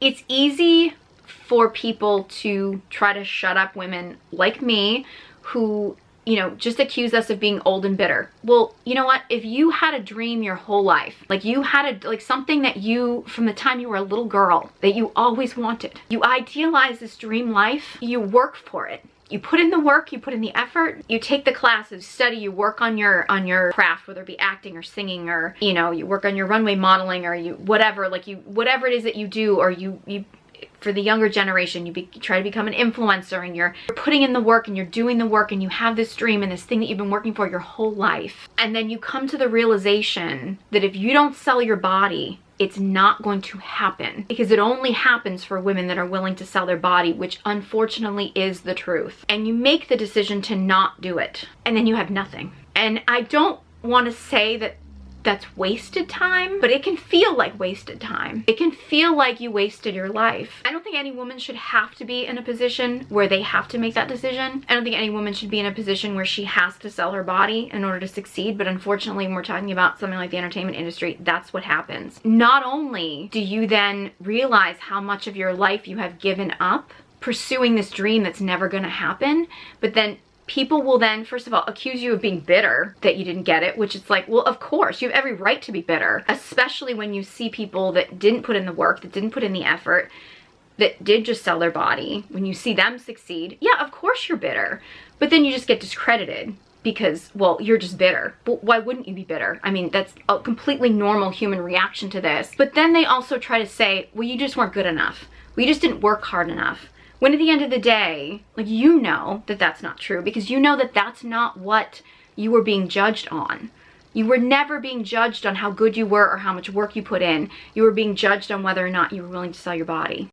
It's easy for people to try to shut up women like me who, you know, just accuse us of being old and bitter. Well, you know what? If you had a dream your whole life, like you had like something that you, from the time you were a little girl, that you always wanted, you idealize this dream life, you work for it. You put in the work, you put in the effort, you take the classes, study, you work on your craft, whether it be acting or singing, or, you know, you work on your runway modeling, or you, whatever, like you, whatever it is that you do, or you for the younger generation, you try to become an influencer, and you're putting in the work and you're doing the work, and you have this dream and this thing that you've been working for your whole life. And then you come to the realization that if you don't sell your body, it's not going to happen, because it only happens for women that are willing to sell their body, which unfortunately is the truth. And you make the decision to not do it, and then you have nothing. And I don't want to say that that's wasted time, but it can feel like wasted time. It can feel like you wasted your life. I don't think any woman should have to be in a position where they have to make that decision. I don't think any woman should be in a position where she has to sell her body in order to succeed, but unfortunately, when we're talking about something like the entertainment industry, that's what happens. Not only do you then realize how much of your life you have given up pursuing this dream that's never gonna happen, but then people will then, first of all, accuse you of being bitter that you didn't get it, which is like, well, of course, you have every right to be bitter, especially when you see people that didn't put in the work, that didn't put in the effort, that did just sell their body. When you see them succeed, yeah, of course you're bitter. But then you just get discredited because, well, you're just bitter. Well, why wouldn't you be bitter? I mean, that's a completely normal human reaction to this. But then they also try to say, well, you just weren't good enough. Well, you just didn't work hard enough. When at the end of the day, like, you know that that's not true, because you know that that's not what you were being judged on. You were never being judged on how good you were or how much work you put in. You were being judged on whether or not you were willing to sell your body.